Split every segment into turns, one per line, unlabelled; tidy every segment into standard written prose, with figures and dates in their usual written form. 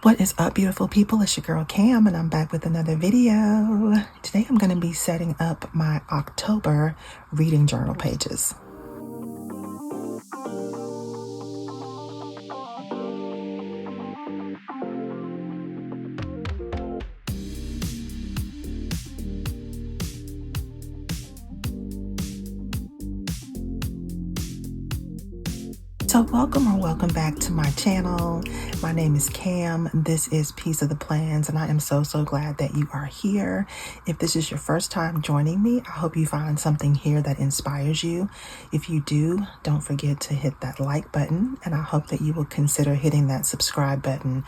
What is up, beautiful people? It's your girl Cam, and I'm back with another video. Today I'm going to be setting up my October reading journal pages. So welcome back to my channel. My name is Cam. This is Piece of the Plans, and I am so glad that you are here. If this is your first time joining me, I hope you find something here that inspires you. If you do, don't forget to hit that like button, and I hope that you will consider hitting that subscribe button.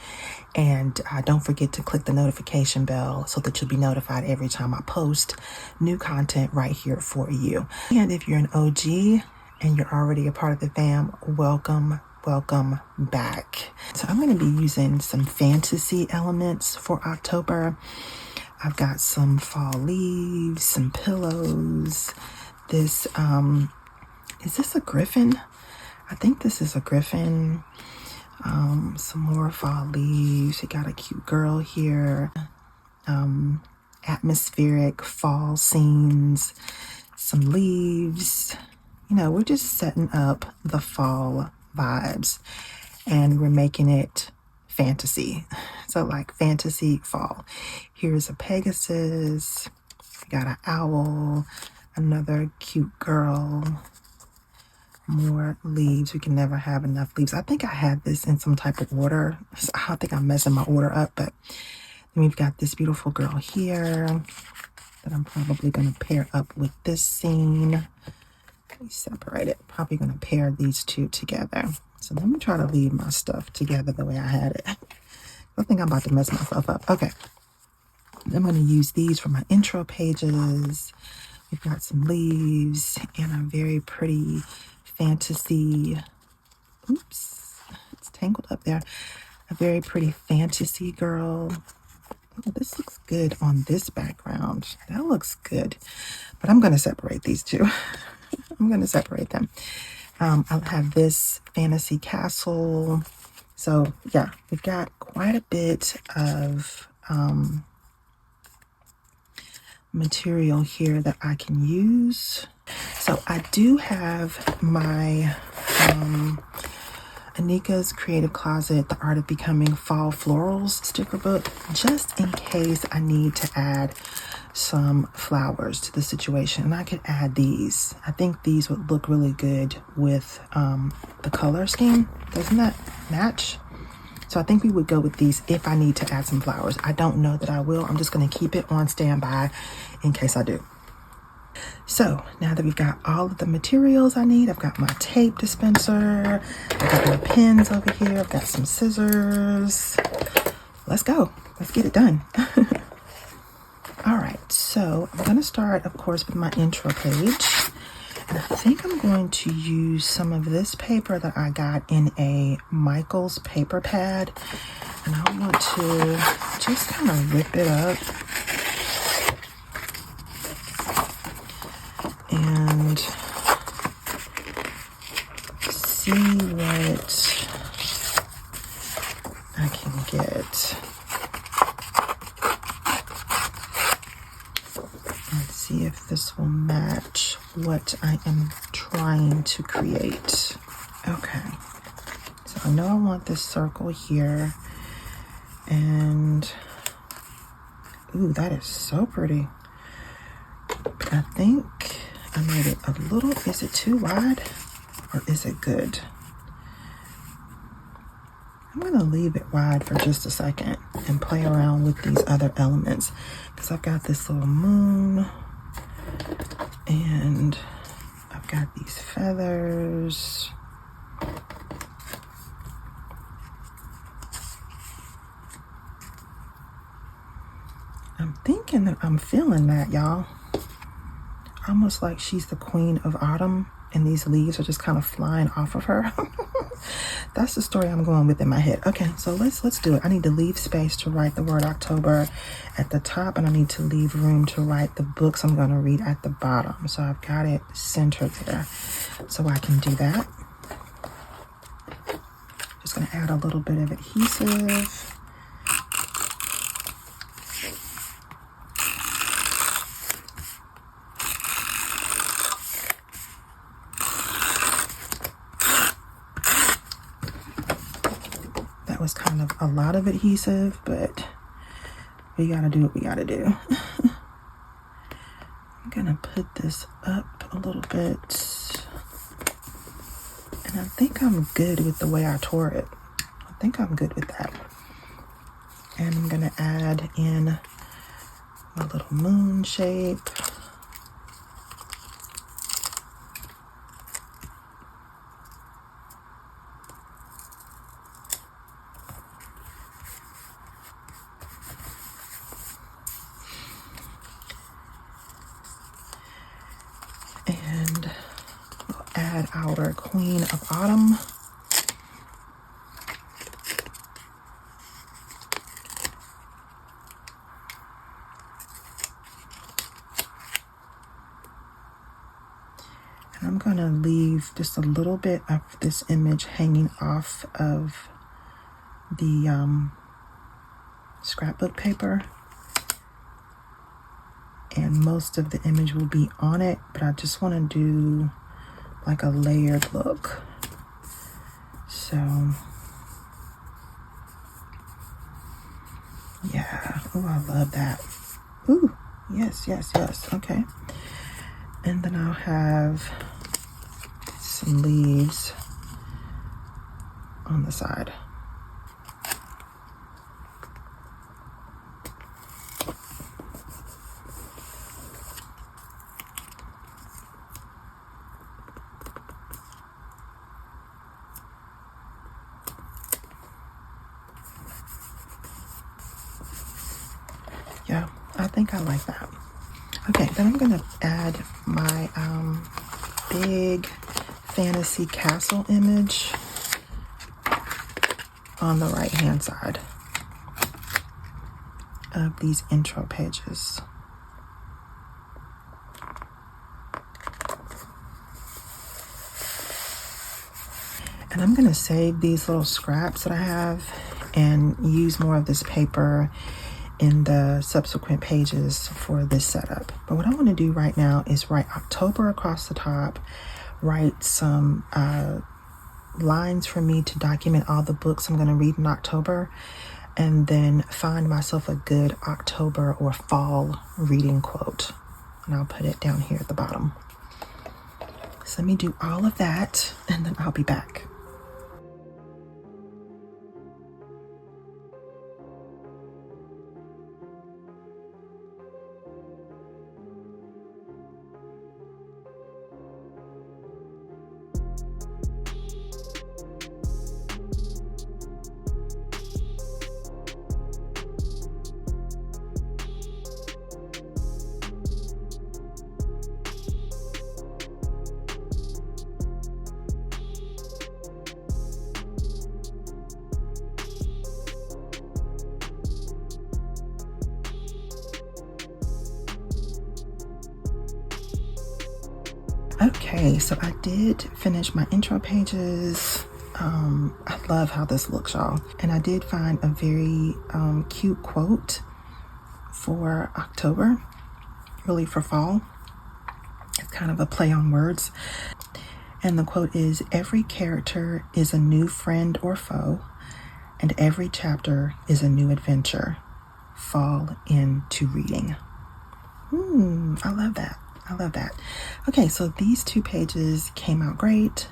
And don't forget to click the notification bell so that you'll be notified every time I post new content right here for you. And if you're an OG, and you're already a part of the fam, welcome back. So I'm going to be using some fantasy elements for October. I've got some fall leaves, some pillows. This, is this a griffin? I think this is a griffin. Some more fall leaves. You got a cute girl here. Atmospheric fall scenes, some leaves. You know, we're just setting up the fall vibes and we're making it fantasy. So like fantasy fall. Here's a Pegasus, we got an owl, another cute girl, more leaves. We can never have enough leaves. I think I had this in some type of order. I think I'm messing my order up, but then we've got this beautiful girl here that I'm probably going to pair up with this scene. Separate it. Probably going to pair these two together. So let me try to leave my stuff together the way I had it. I think I'm about to mess myself up. Okay. I'm going to use these for my intro pages. We've got some leaves and a very pretty fantasy. Oops. It's tangled up there. A very pretty fantasy girl. Oh, this looks good on this background. That looks good. But I'm going to separate these two. I'm going to separate them. I'll have this fantasy castle. So yeah, we've got quite a bit of material here that I can use. So I do have my Anika's Creative Closet, The Art of Becoming Fall Florals sticker book, just in case I need to add some flowers to the situation. And I could add these. I think these would look really good with the color scheme. Doesn't that match? So I think we would go with these if I need to add some flowers. I don't know that I will. I'm just going to keep it on standby in case I do. So now that we've got all of the materials I need, I've got my tape dispenser, I've got my pens over here, I've got some scissors. Let's go. Let's get it done. All right, so I'm going to start, of course, with my intro page. And I think I'm going to use some of this paper that I got in a Michael's paper pad. And I want to just kind of rip it up. And see what I can get. Let's see if this will match what I am trying to create. Okay, so I know I want this circle here, and ooh, that is so pretty. I think I made it a little, is it too wide or is it good? I'm going to leave it wide for just a second and play around with these other elements, because I've got this little moon and I've got these feathers. I'm thinking that I'm feeling that, y'all. Almost like she's the queen of autumn and these leaves are just kind of flying off of her. That's the story I'm going with in my head. Okay, so let's do it. I need to leave space to write the word October at the top, and I need to leave room to write the books I'm going to read at the bottom. So I've got it centered there, so I can do that. Just going to add a little bit of adhesive a lot of adhesive, but we gotta do what we gotta do. I'm gonna put this up a little bit. And I think I'm good with the way I tore it. I think I'm good with that. And I'm gonna add in my little moon shape. And we'll add our Queen of Autumn. And I'm going to leave just a little bit of this image hanging off of the scrapbook paper. And most of the image will be on it, but I just want to do like a layered look. So, yeah. Oh, I love that. Ooh, yes, yes, yes. Okay. And then I'll have some leaves on the side. Yeah, I think I like that. Okay, then I'm gonna add my big fantasy castle image on the right hand side of these intro pages. And I'm gonna save these little scraps that I have and use more of this paper in the subsequent pages for this setup. But what I want to do right now is write October across the top, write some lines for me to document all the books I'm going to read in October, and then find myself a good October or fall reading quote. And I'll put it down here at the bottom. So let me do all of that, and then I'll be back. Okay, so I did finish my intro pages. I love how this looks, y'all. And I did find a very cute quote for October, really for fall. It's kind of a play on words. And the quote is, "Every character is a new friend or foe, and every chapter is a new adventure. Fall into reading." I love that. I love that. Okay, so these two pages came out great.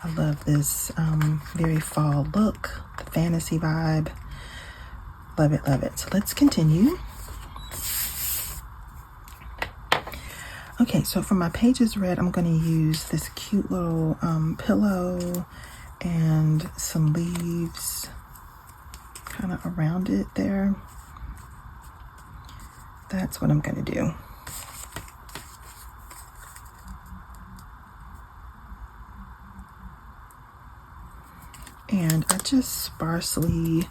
I love this very fall look, the fantasy vibe. Love it, love it. So let's continue. Okay, so for my pages read, I'm going to use this cute little pillow and some leaves kind of around it there. That's what I'm going to do. And I just sparsely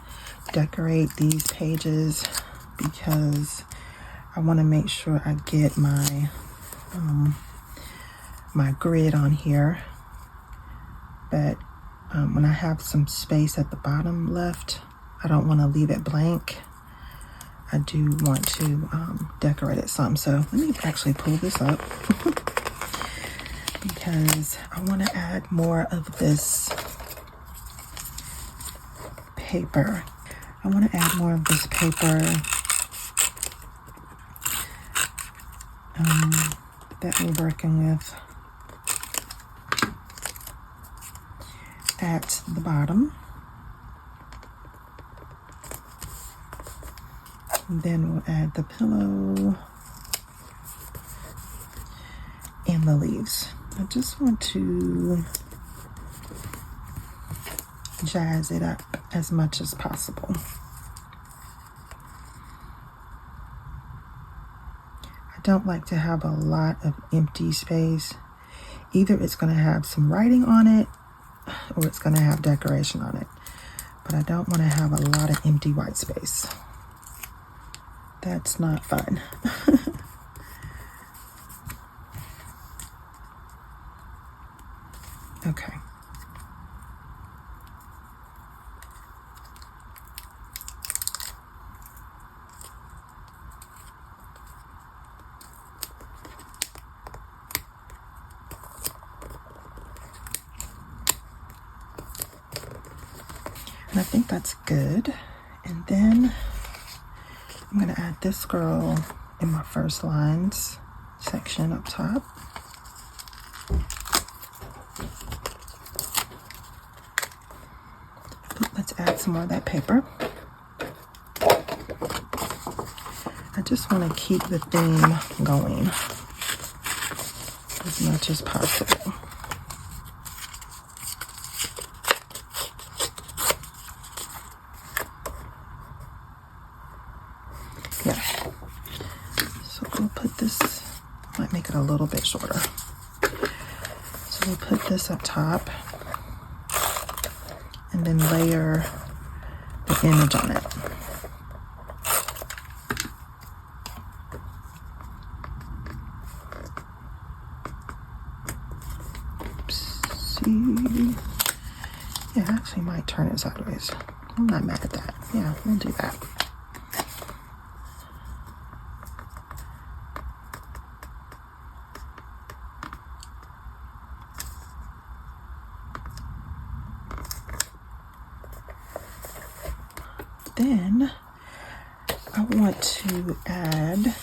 decorate these pages because I want to make sure I get my my grid on here. But when I have some space at the bottom left, I don't want to leave it blank. I do want to decorate it some. So let me actually pull this up because I want to add more of this paper I want to add more of this paper that we're working with at the bottom. And then we'll add the pillow and the leaves. I just want to jazz it up as much as possible. I don't like to have a lot of empty space. Either it's going to have some writing on it or it's going to have decoration on it. But I don't want to have a lot of empty white space. That's not fun. Okay. And I think that's good. And then I'm going to add this girl in my first lines section up top. Let's add some more of that paper. I just want to keep the theme going as much as possible. Yeah. So we'll put this, might make it a little bit shorter. So we'll put this up top and then layer the image on it. See? Yeah, I actually might turn it sideways. I'm not mad at that. Yeah, we'll do that. Then I want to add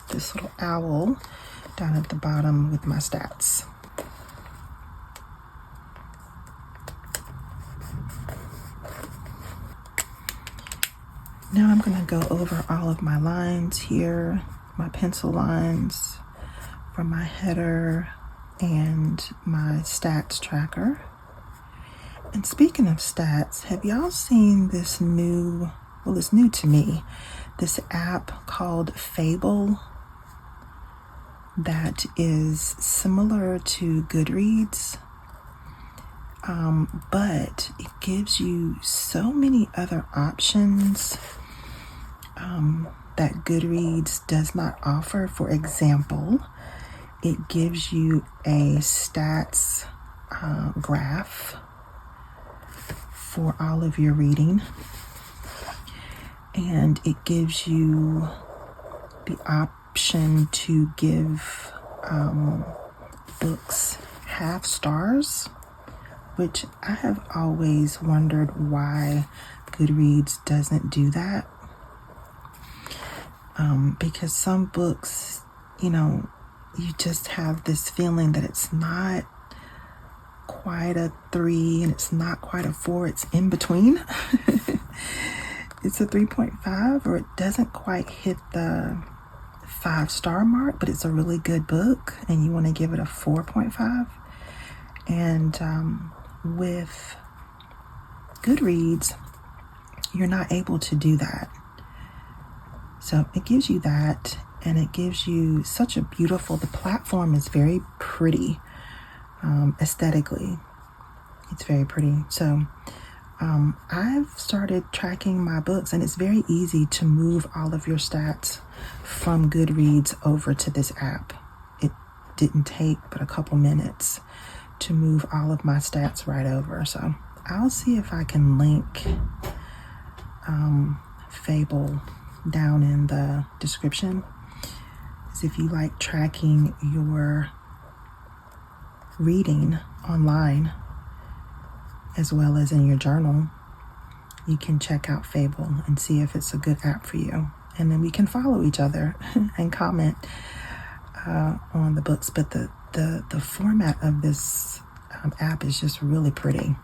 this little owl down at the bottom with my stats. Now I'm going to go over all of my lines here, my pencil lines from my header and my stats tracker. And speaking of stats, have y'all seen this new, well, it's new to me, this app called Fable that is similar to Goodreads, but it gives you so many other options that Goodreads does not offer. For example, it gives you a stats graph for all of your reading, and it gives you the option to give books half stars, which I have always wondered why Goodreads doesn't do that, because some books, you know, you just have this feeling that it's not quite a 3 and it's not quite a 4, it's in between. It's a 3.5, or it doesn't quite hit the 5-star mark, but it's a really good book and you want to give it a 4.5. And with Goodreads, you're not able to do that. So it gives you that, and it gives you such a beautiful, the platform is very pretty. Aesthetically, it's very pretty. So I've started tracking my books, and it's very easy to move all of your stats from Goodreads over to this app. It didn't take but a couple minutes to move all of my stats right over. So I'll see if I can link Fable down in the description. As if you like tracking your reading online as well as in your journal, you can check out Fable and see if it's a good app for you. And then we can follow each other and comment on the books. But the format of this app is just really pretty.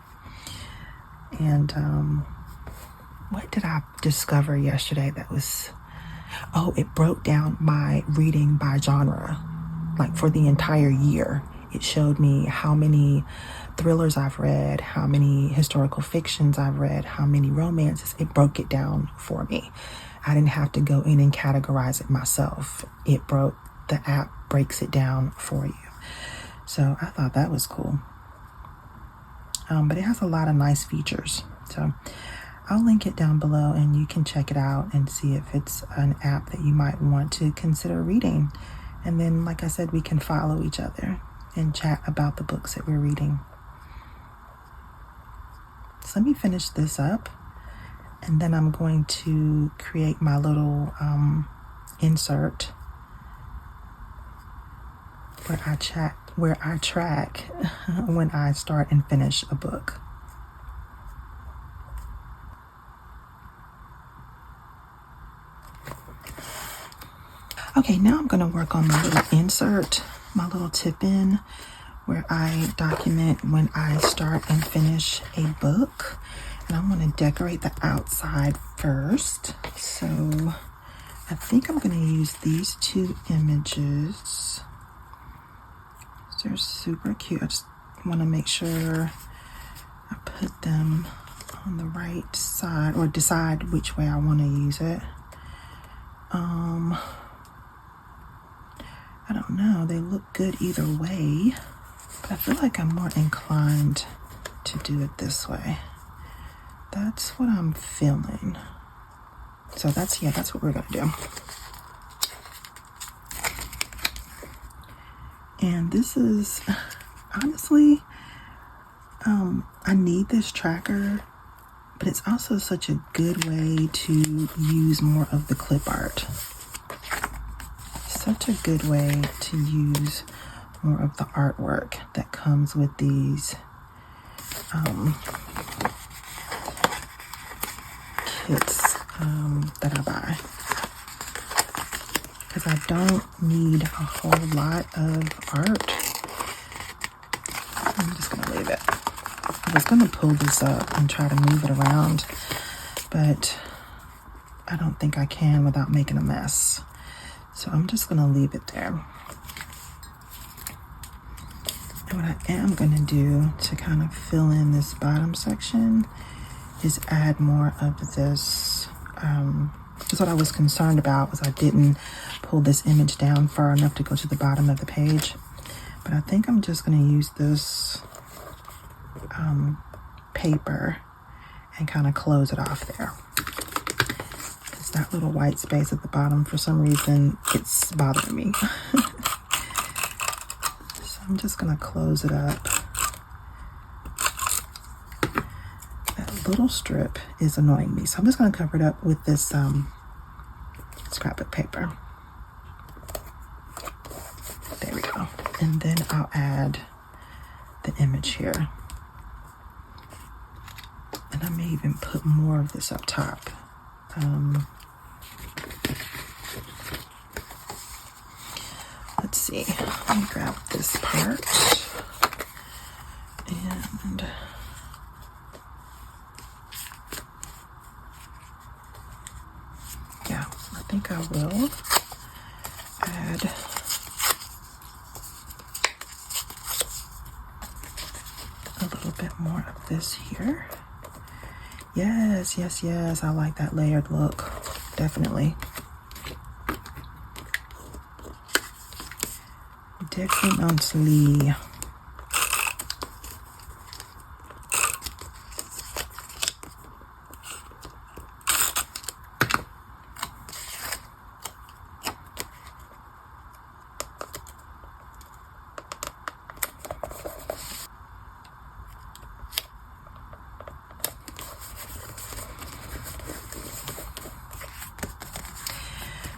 And what did I discover yesterday that was, oh, it broke down my reading by genre, like for the entire year. It showed me how many thrillers I've read, how many historical fictions I've read, how many romances. It broke it down for me. I didn't have to go in and categorize it myself. The app breaks it down for you. So I thought that was cool. But it has a lot of nice features. So I'll link it down below and you can check it out and see if it's an app that you might want to consider reading. And then, like I said, we can follow each other and chat about the books that we're reading. So let me finish this up, and then I'm going to create my little insert where I track when I start and finish a book. Okay, now I'm going to work on my little insert, my little tip in, where I document when I start and finish a book. And I'm going to decorate the outside first. So I think I'm going to use these two images. They're super cute. I just want to make sure I put them on the right side, or decide which way I want to use it. I don't know, they look good either way, but I feel like I'm more inclined to do it this way. That's what I'm feeling. So that's what we're gonna do. And this is, honestly, I need this tracker, but it's also such a good way to use more of the clip art. Such a good way to use more of the artwork that comes with these kits that I buy, because I don't need a whole lot of art. I'm just gonna leave it. I was gonna pull this up and try to move it around, but I don't think I can without making a mess. So I'm just going to leave it there. And what I am going to do to kind of fill in this bottom section is add more of this. Just what I was concerned about was I didn't pull this image down far enough to go to the bottom of the page. But I think I'm just going to use this paper and kind of close it off there. That little white space at the bottom, for some reason, it's bothering me. So I'm just going to close it up. That little strip is annoying me, so I'm just going to cover it up with this scrapbook paper. There we go. And then I'll add the image here. And I may even put more of this up top. Let's see, let me grab this part, and yeah, I think I will add a little bit more of this here. Yes, yes, yes, I like that layered look, definitely. Definitely.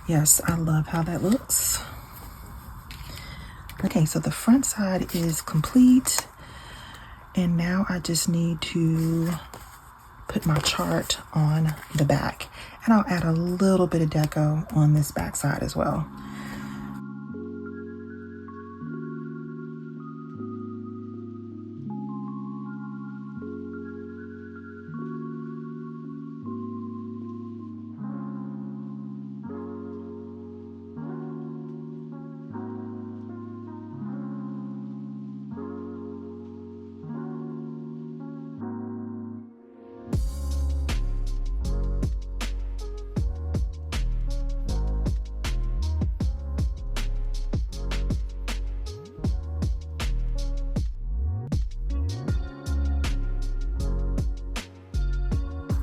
Yes, I love how that looks. Okay, so the front side is complete, and now I just need to put my chart on the back. And I'll add a little bit of deco on this back side as well.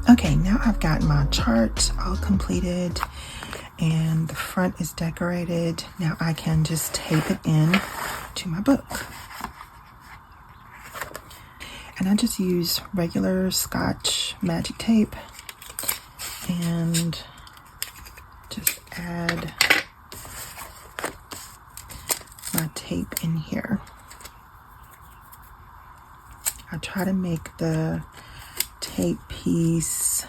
Okay, now I've got my chart all completed and the front is decorated. Now I can just tape it in to my book. And I just use regular Scotch magic tape and just add my tape in here. I try to make the tape piece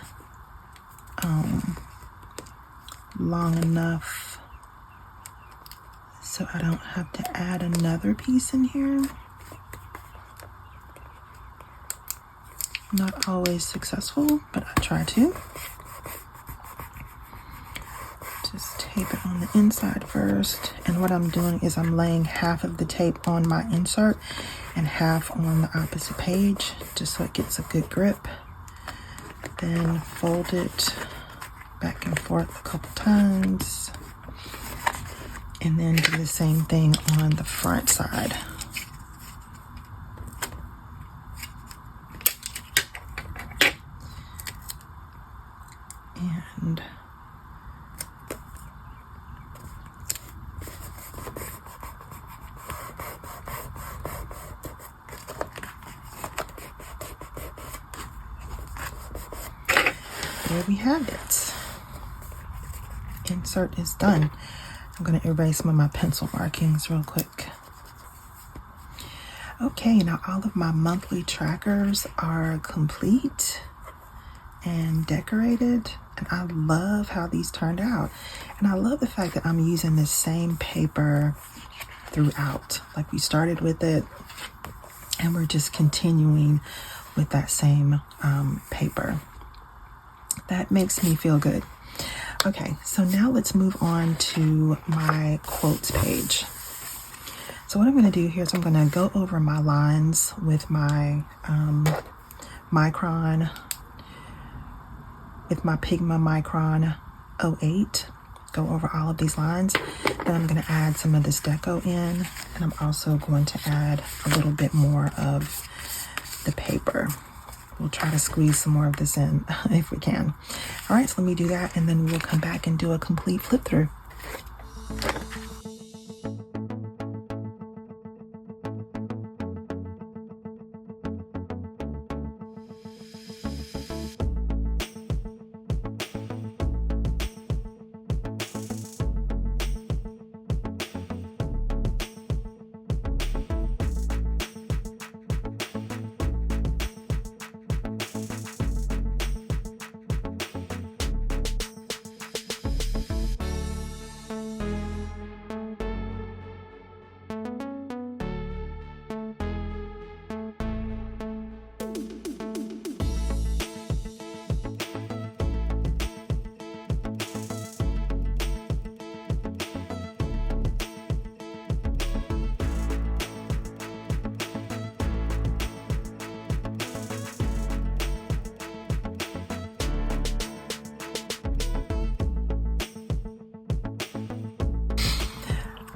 long enough so I don't have to add another piece in here. Not always successful, but I try to. Just tape it on the inside first, and what I'm doing is I'm laying half of the tape on my insert and half on the opposite page just so it gets a good grip. Then fold it back and forth a couple times, and then do the same thing on the front side. And there we have it. Insert is done. I'm going to erase some of my pencil markings real quick. Okay, now all of my monthly trackers are complete and decorated, and I love how these turned out. And I love the fact that I'm using this same paper throughout. Like, we started with it and we're just continuing with that same paper. That makes me feel good. Okay, so now let's move on to my quotes page. So what I'm going to do here is I'm going to go over my lines with my Micron, with my Pigma Micron 08. Go over all of these lines. Then I'm going to add some of this deco in, and I'm also going to add a little bit more of the paper. We'll try to squeeze some more of this in if we can. All right, so let me do that, and then we'll come back and do a complete flip through.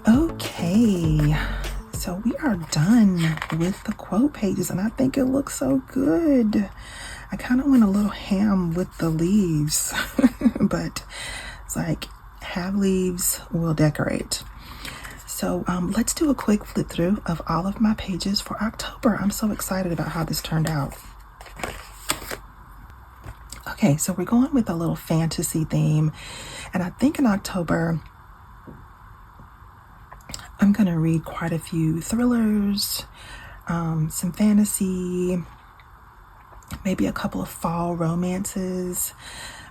Okay, so we are done with the quote pages, and I think it looks so good. I kind of went a little ham with the leaves, but it's like, have leaves, will decorate. So let's do a quick flip through of all of my pages for October. I'm so excited about how this turned out. Okay, so we're going with a little fantasy theme, and I think in October I'm gonna read quite a few thrillers, some fantasy, maybe a couple of fall romances.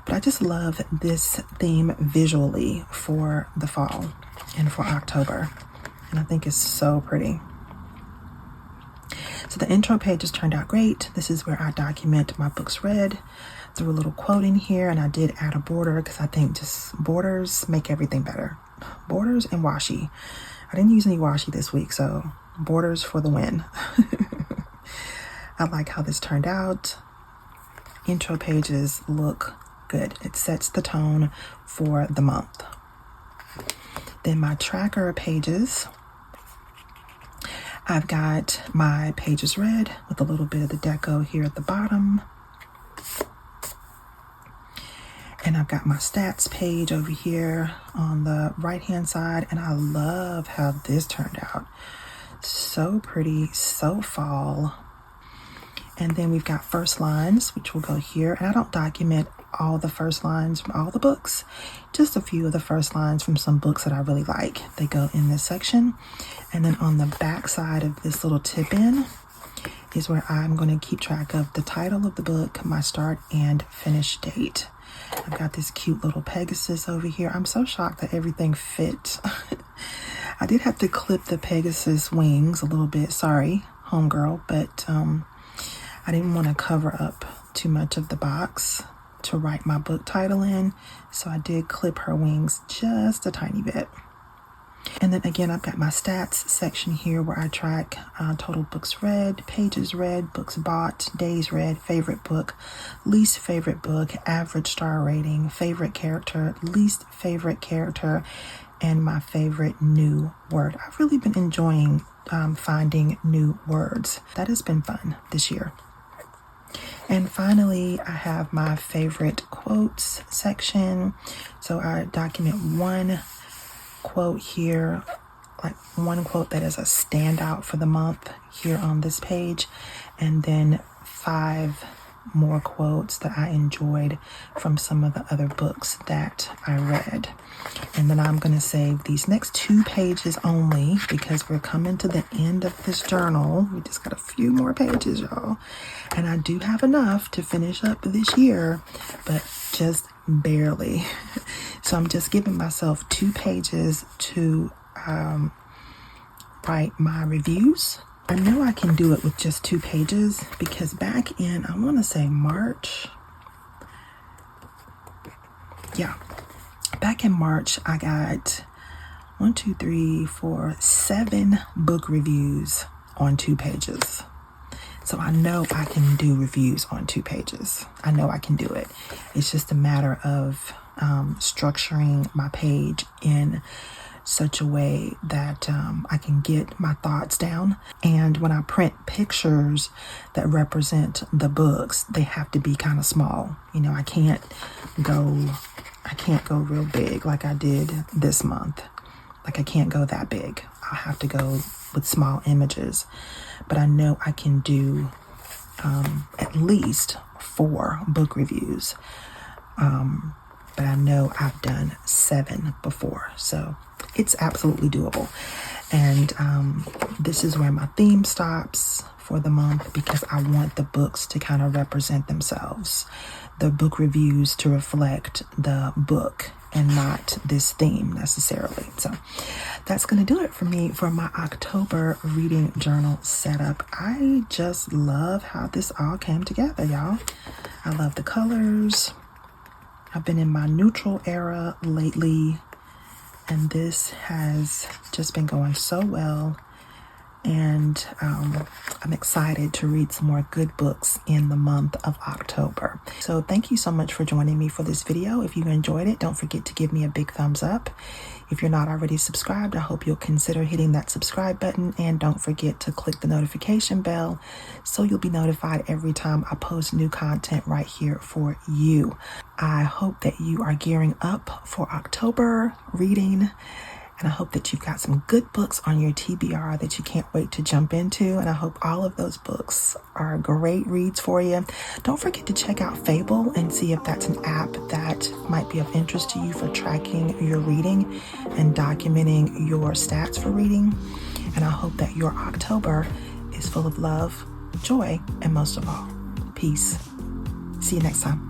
But I just love this theme visually for the fall and for October. And I think it's so pretty. So the intro pages turned out great. This is where I document my books read. Threw a little quote in here, and I did add a border because I think just borders make everything better. Borders and washi. I didn't use any washi this week, so borders for the win. I like how this turned out. Intro pages look good. It sets the tone for the month. Then my tracker pages. I've got my pages read with a little bit of the deco here at the bottom. And I've got my stats page over here on the right-hand side. And I love how this turned out. So pretty, so fall. And then we've got first lines, which will go here. And I don't document all the first lines from all the books, just a few of the first lines from some books that I really like. They go in this section. And then on the back side of this little tip in is where I'm going to keep track of the title of the book, my start and finish date. I've got this cute little Pegasus over here. I'm so shocked that everything fits. I did have to clip the Pegasus wings a little bit. Sorry, homegirl, but I didn't want to cover up too much of the box to write my book title in, so I did clip her wings just a tiny bit. And then again, I've got my stats section here where I track total books read, pages read, books bought, days read, favorite book, least favorite book, average star rating, favorite character, least favorite character, and my favorite new word. I've really been enjoying finding new words. That has been fun this year. And finally, I have my favorite quotes section. So I document one quote here, like one quote that is a standout for the month here on this page, and then 5 more quotes that I enjoyed from some of the other books that I read. And then I'm going to save these next 2 pages only because we're coming to the end of this journal. We just got a few more pages, y'all. And I do have enough to finish up this year, but just barely. So I'm just giving myself 2 pages to write my reviews. I know I can do it with just 2 pages because back in, I want to say March. Yeah. Back in March, I got 7 book reviews on 2 pages. So I know I can do reviews on 2 pages. I know I can do it. It's just a matter of structuring my page in such a way that I can get my thoughts down. And when I print pictures that represent the books, they have to be kind of small. You know, I can't go real big like I did this month. Like I can't go that big. I'll have to go with small images. But I know I can do at least 4 book reviews. But I know I've done 7 before. So it's absolutely doable. And this is where my theme stops for the month because I want the books to kind of represent themselves. The book reviews to reflect the book and not this theme necessarily. So that's going to do it for me for my October reading journal setup. I just love how this all came together, y'all. I love the colors. I've been in my neutral era lately, and this has just been going so well. And I'm excited to read some more good books in the month of October. So thank you so much for joining me for this video. If you enjoyed it, don't forget to give me a big thumbs up. If you're not already subscribed, I hope you'll consider hitting that subscribe button, and don't forget to click the notification bell so you'll be notified every time I post new content right here for you. I hope that you are gearing up for October reading. And I hope that you've got some good books on your TBR that you can't wait to jump into. And I hope all of those books are great reads for you. Don't forget to check out Fable and see if that's an app that might be of interest to you for tracking your reading and documenting your stats for reading. And I hope that your October is full of love, joy, and most of all, Peace. See you next time.